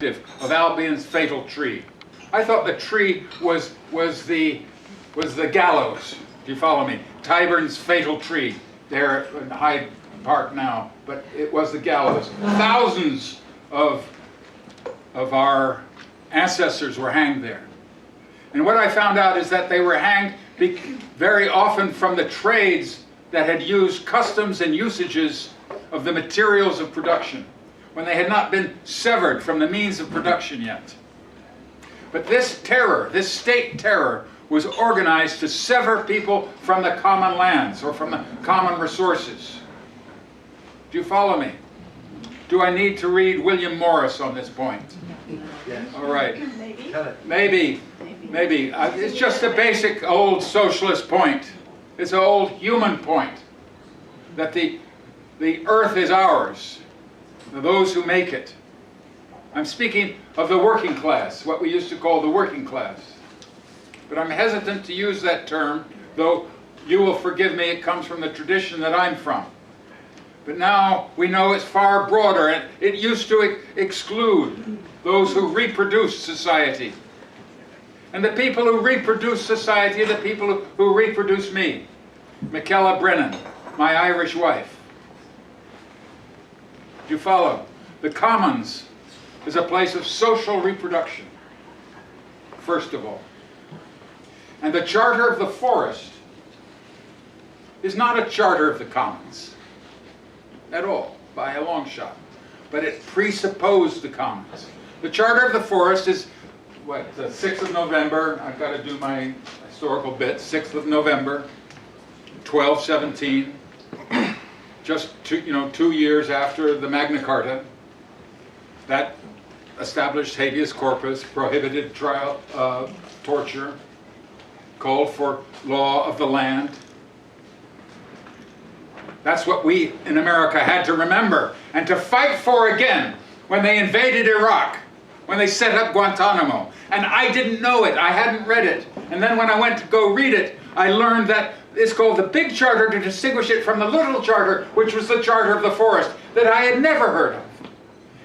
of Albion's fatal tree. I thought the tree was the gallows. Do you follow me? Tyburn's fatal tree there in Hyde Park now, but it was the gallows. Thousands of our ancestors were hanged there. And what I found out is that they were hanged very often from the trades that had used customs and usages of the materials of production, when they had not been severed from the means of production yet. But this terror, this state terror, was organized to sever people from the common lands or from the common resources. Do you follow me? Do I need to read William Morris on this point? Yes. All right. Maybe. Maybe. It's just a basic old socialist point. It's an old human point. That the earth is ours. Those who make it. I'm speaking of the working class, what we used to call the working class. But I'm hesitant to use that term, though you will forgive me, it comes from the tradition that I'm from. But now we know it's far broader, and it used to exclude those who reproduced society. And the people who reproduce society are the people who reproduce me. Michaela Brennan, my Irish wife. Do you follow? The commons is a place of social reproduction, first of all. And the charter of the forest is not a charter of the commons at all, by a long shot. But it presupposed the commons. The charter of the forest is, what, the 6th of November, I've got to do my historical bit, 6th of November, 1217, just 2 years after the Magna Carta. That established habeas corpus, prohibited trial, torture, called for law of the land. That's what we in America had to remember and to fight for again when they invaded Iraq, when they set up Guantanamo. And I didn't know it, I hadn't read it. And then when I went to go read it, I learned that it's called the Big Charter to distinguish it from the Little Charter, which was the Charter of the Forest, that I had never heard of.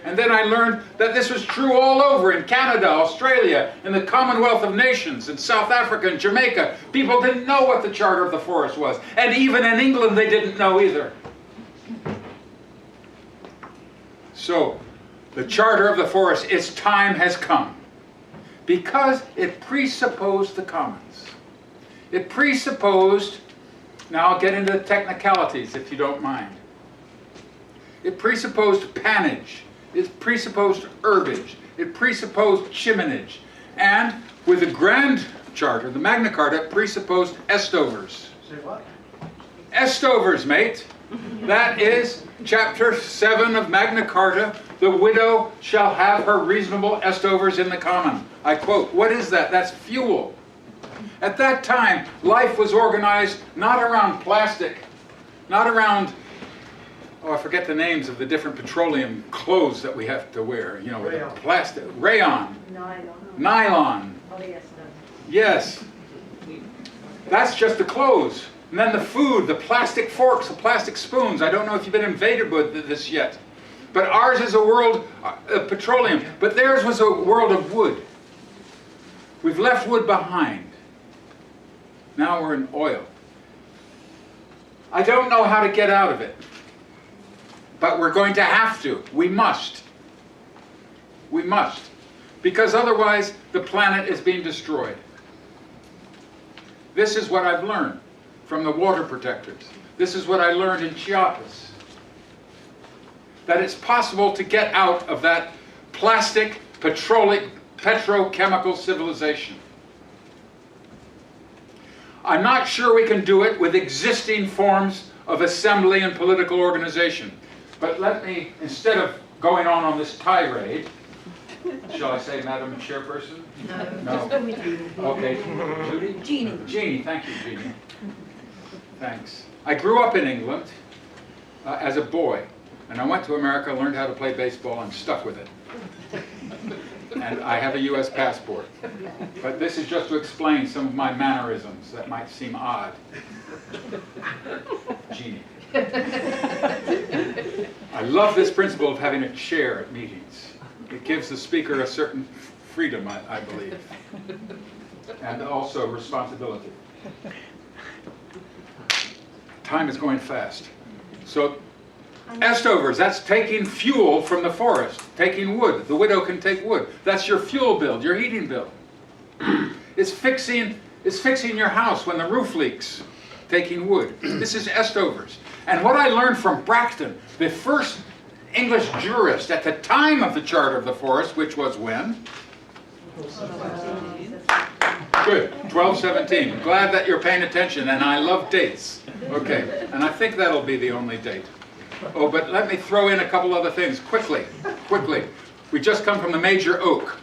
And then I learned that this was true all over in Canada, Australia, in the Commonwealth of Nations, in South Africa and Jamaica. People didn't know what the Charter of the Forest was. And even in England they didn't know either. So, the Charter of the Forest, its time has come. Because it presupposed the commons. It presupposed, now I'll get into the technicalities if you don't mind. It presupposed pannage. It presupposed herbage. It presupposed chiminage. And with the Grand Charter, the Magna Carta, it presupposed estovers. Say what? Estovers, mate. That is chapter 7 of Magna Carta. The widow shall have her reasonable estovers in the common. I quote, what is that? That's fuel. At that time, life was organized not around plastic, not around, oh, I forget the names of the different petroleum clothes that we have to wear. You know, Rayon. Plastic, rayon, nylon. Polyester. Yes. That's just the clothes. And then the food, the plastic forks, the plastic spoons. I don't know if you've been invaded with this yet. But ours is a world of petroleum. But theirs was a world of wood. We've left wood behind. Now we're in oil. I don't know how to get out of it. But we're going to have to. We must. We must. Because otherwise the planet is being destroyed. This is what I've learned from the water protectors. This is what I learned in Chiapas. That it's possible to get out of that plastic, petrochemical civilization. I'm not sure we can do it with existing forms of assembly and political organization. But let me, instead of going on this tirade, shall I say Madam Chairperson? No. Just go with you. Okay, Judy? Jeannie. Jeannie, thank you, Jeannie. Thanks. I grew up in England as a boy, and I went to America, learned how to play baseball, and stuck with it. And I have a U.S. passport. But this is just to explain some of my mannerisms that might seem odd. Jeannie. I love this principle of having a chair at meetings. It gives the speaker a certain freedom, I believe, and also responsibility. Time is going fast. So, Estovers, that's taking fuel from the forest, taking wood. The widow can take wood. That's your fuel bill, your heating bill. It's fixing your house when the roof leaks, taking wood. This is Estovers. And what I learned from Bracton, the first English jurist at the time of the Charter of the Forest, which was when? Good, 1217. I'm glad that you're paying attention, and I love dates. Okay, and I think that'll be the only date. Oh, but let me throw in a couple other things quickly. We just come from the major oak.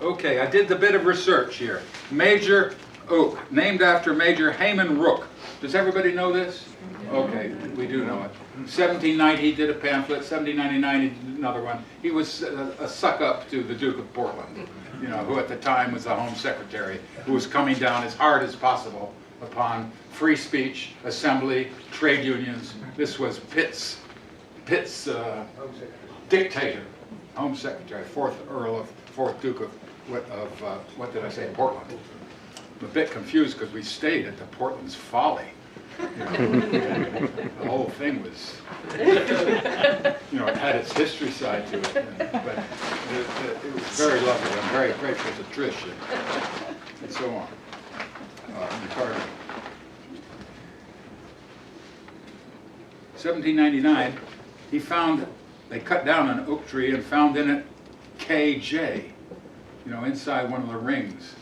Okay, I did a bit of research here. Major oak, named after Major Hayman Rooke. Does everybody know this? Okay, we do know it. 1790 he did a pamphlet, 1799 he did another one. He was a suck-up to the Duke of Portland, you know, who at the time was the Home Secretary, who was coming down as hard as possible upon free speech, assembly, trade unions. This was Pitt's dictator, Home Secretary, 4th Duke of what did I say, Portland. I'm a bit confused because we stayed at the Portland's Folly. You know, the whole thing was, you know, it had its history side to it, but it was very lovely. I'm very grateful to Trish and so on. Ricardo. 1799, they cut down an oak tree and found in it KJ, you know, inside one of the rings.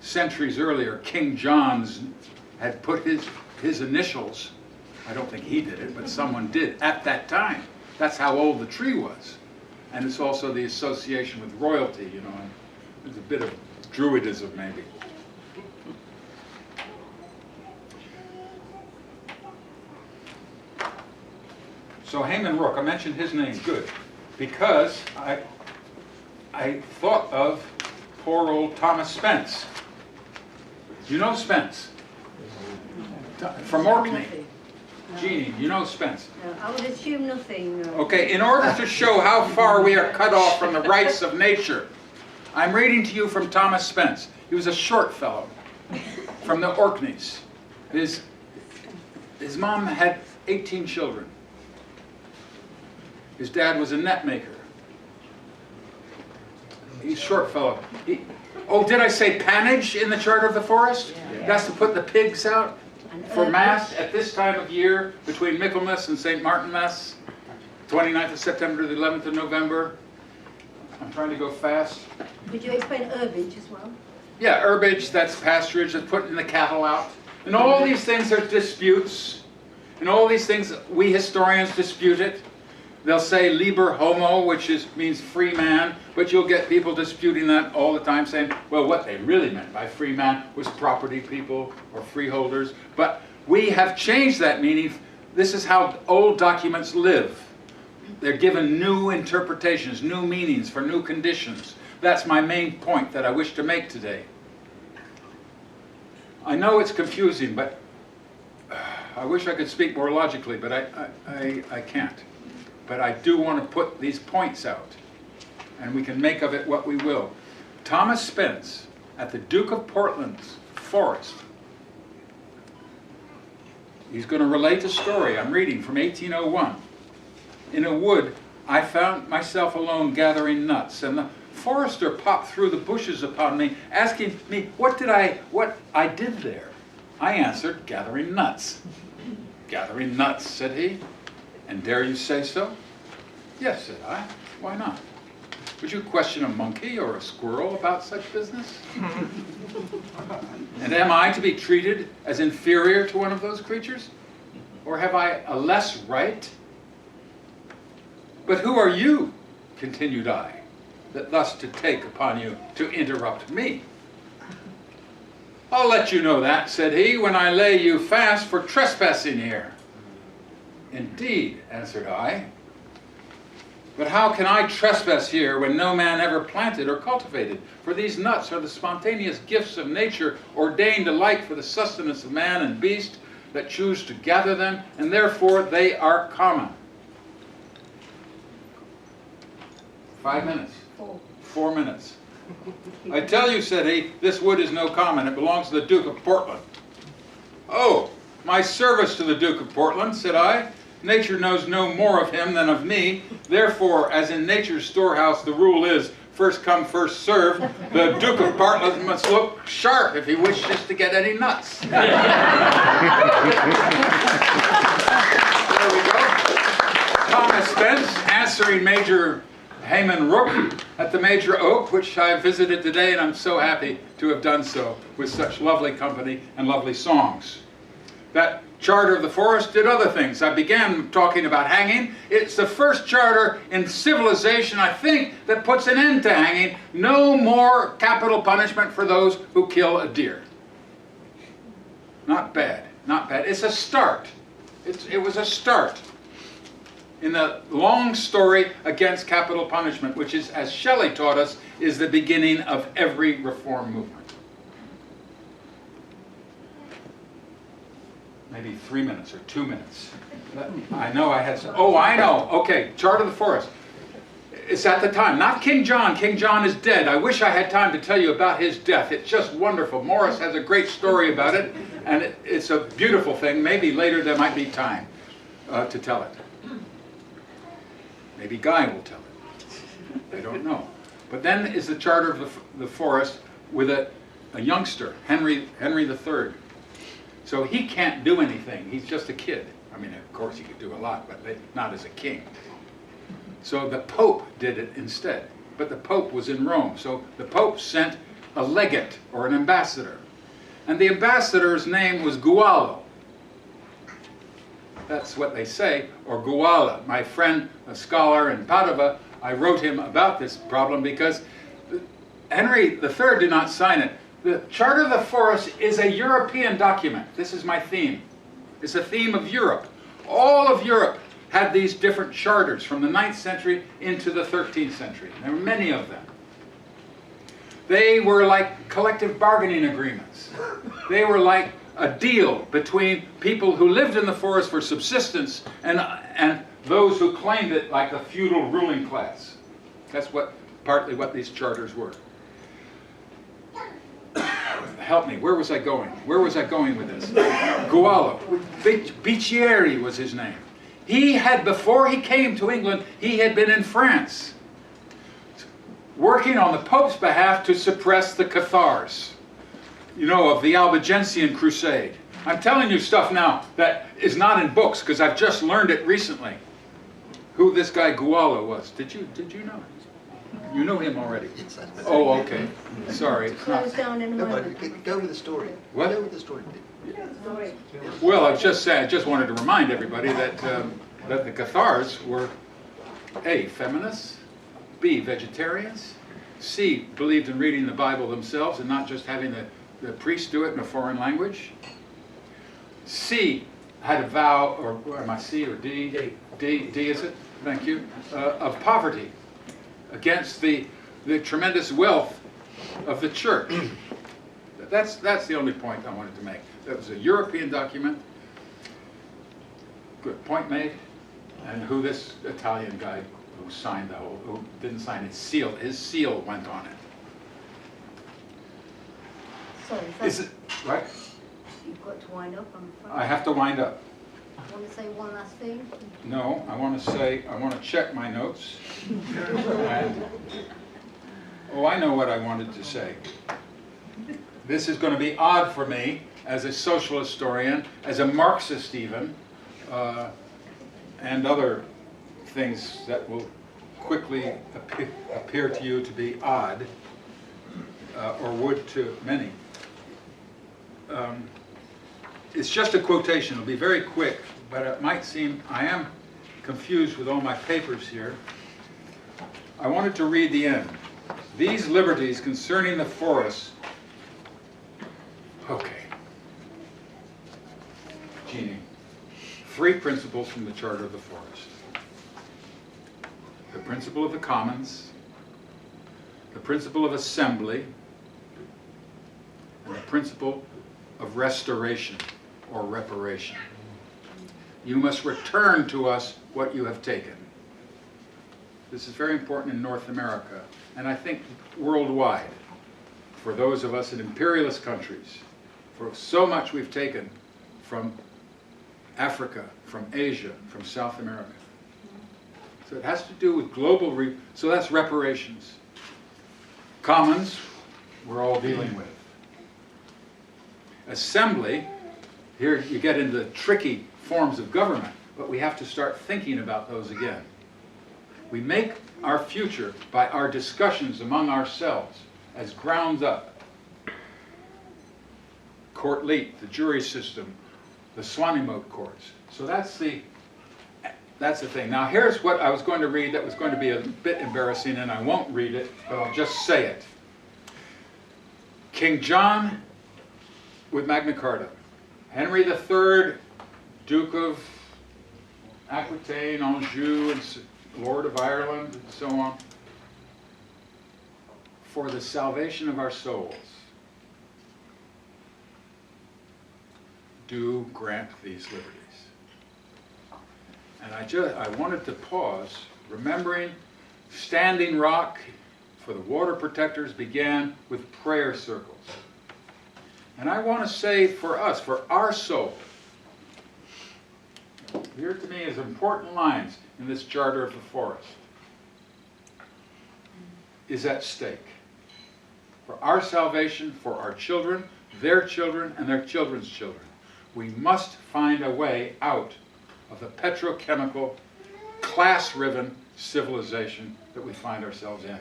Centuries earlier, King John's had put his initials, I don't think he did it, but someone did at that time. That's how old the tree was. And it's also the association with royalty, you know, and there's a bit of druidism maybe. So Hayman Rooke, I mentioned his name, good, because I thought of poor old Thomas Spence. You know Spence? From Orkney. Jeannie, you know Spence? No, I would assume nothing. No. Okay, in order to show how far we are cut off from the rights of nature, I'm reading to you from Thomas Spence. He was a short fellow from the Orkneys. His mom had 18 children. His dad was a net maker. He's a short fellow. Oh, did I say pannage in the Charter of the Forest? Yeah. That's to put the pigs out for Mass at this time of year, between Michaelmas and St. Martinmas, 29th of September to the 11th of November. I'm trying to go fast. Could you explain herbage as well? Yeah, herbage, that's pasturage, that's putting the cattle out. And all these things are disputes. And all these things, we historians dispute it. They'll say liber homo, which means free man, but you'll get people disputing that all the time, saying, well, what they really meant by free man was property people or freeholders. But we have changed that meaning. This is how old documents live. They're given new interpretations, new meanings for new conditions. That's my main point that I wish to make today. I know it's confusing, but I wish I could speak more logically, but I can't. But I do want to put these points out, and we can make of it what we will. Thomas Spence, at the Duke of Portland's forest, he's going to relate a story I'm reading from 1801. In a wood, I found myself alone gathering nuts, and the forester popped through the bushes upon me, asking me what I did there. I answered, gathering nuts. Gathering nuts, said he. And dare you say so? Yes, said I. Why not? Would you question a monkey or a squirrel about such business? And am I to be treated as inferior to one of those creatures? Or have I a less right? But who are you, continued I, that thus to take upon you to interrupt me? I'll let you know that, said he, when I lay you fast for trespassing here. Indeed, answered I. But how can I trespass here when no man ever planted or cultivated? For these nuts are the spontaneous gifts of nature, ordained alike for the sustenance of man and beast that choose to gather them, and therefore they are common. 5 minutes. 4. 4 minutes. I tell you, said he, this wood is no common. It belongs to the Duke of Portland. Oh, my service to the Duke of Portland, said I. Nature knows no more of him than of me. Therefore, as in nature's storehouse, the rule is first come, first serve. The Duke of Portland must look sharp if he wishes to get any nuts. There we go. Thomas Spence answering Major Hayman Rook at the Major Oak, which I visited today, and I'm so happy to have done so with such lovely company and lovely songs. That Charter of the Forest did other things. I began talking about hanging. It's the first charter in civilization, I think, that puts an end to hanging. No more capital punishment for those who kill a deer. Not bad, not bad. It's a start. It was a start in the long story against capital punishment, which is, as Shelley taught us, is the beginning of every reform movement. Maybe 3 minutes or 2 minutes. I know I had some. Oh, I know. Okay, Chart of the Forest. It's at the time. Not King John. King John is dead. I wish I had time to tell you about his death. It's just wonderful. Morris has a great story about it, and it's a beautiful thing. Maybe later there might be time to tell it. Maybe Guy will tell it. I don't know. But then is the Charter of the Forest with a youngster, Henry III. So he can't do anything. He's just a kid. I mean, of course he could do a lot, but not as a king. So the Pope did it instead. But the Pope was in Rome. So the Pope sent a legate or an ambassador. And the ambassador's name was Gualo. That's what they say, or Guala. My friend, a scholar in Padua, I wrote him about this problem because Henry III did not sign it. The Charter of the Forest is a European document. This is my theme. It's a theme of Europe. All of Europe had these different charters from the 9th century into the 13th century. There were many of them. They were like collective bargaining agreements. They were like a deal between people who lived in the forest for subsistence and those who claimed it, like the feudal ruling class. That's partly what these charters were. Help me, where was I going? Where was I going with this? Gualo. Bicchieri was his name. He had, before he came to England, he had been in France, working on the Pope's behalf to suppress the Cathars, you know, of the Albigensian Crusade. I'm telling you stuff now that is not in books because I've just learned it recently. Who this guy Gualo was. Did you know? You knew him already. Oh, okay. Sorry. It's not. Close down in a No, moment. but go with the story. What? Go with the story. Sorry. Well, I was just saying, I just wanted to remind everybody that that the Cathars were A, feminists, B, vegetarians, C, believed in reading the Bible themselves and not just having the priest do it in a foreign language. C, had a vow, or am I C or D? D is it? Thank you. Of poverty against the tremendous wealth of the church. That's the only point I wanted to make. That was a European document. Good point made. And who this Italian guy who signed the whole, who didn't sign it, sealed, his seal went on it. Sorry, Is it, right? you've got to wind up, I'm afraid. I have to wind up. Want to say one last thing? No, I want to check my notes. And, oh, I know what I wanted to say. This is going to be odd for me as a social historian, as a Marxist even, and other things that will quickly appear to you to be odd, or would to many. It's just a quotation. It'll be very quick, but it might seem I am confused with all my papers here. I wanted to read the end. These liberties concerning the forests. Okay. Jeannie. 3 principles from the Charter of the Forest. The principle of the commons, the principle of assembly, and the principle of restoration or reparation. You must return to us what you have taken. This is very important in North America, and I think worldwide, for those of us in imperialist countries, for so much we've taken from Africa, from Asia, from South America. So it has to do with global, so that's reparations. Commons, we're all dealing with. Assembly, here you get into the tricky forms of government, but we have to start thinking about those again. We make our future by our discussions among ourselves as grounds up. Court leet, the jury system, the Swanimode courts. So that's the thing. Now here's what I was going to read that was going to be a bit embarrassing, and I won't read it, but I'll just say it. King John with Magna Carta. Henry III, Duke of Aquitaine, Anjou, and Lord of Ireland, and so on. For the salvation of our souls, do grant these liberties. And I wanted to pause, remembering Standing Rock for the water protectors began with prayer circles. And I want to say for us, for our soul, here to me is important lines in this Charter of the Forest, is at stake. For our salvation, for our children, and their children's children. We must find a way out of the petrochemical, class-riven civilization that we find ourselves in.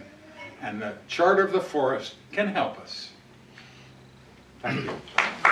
And the Charter of the Forest can help us. Thank you.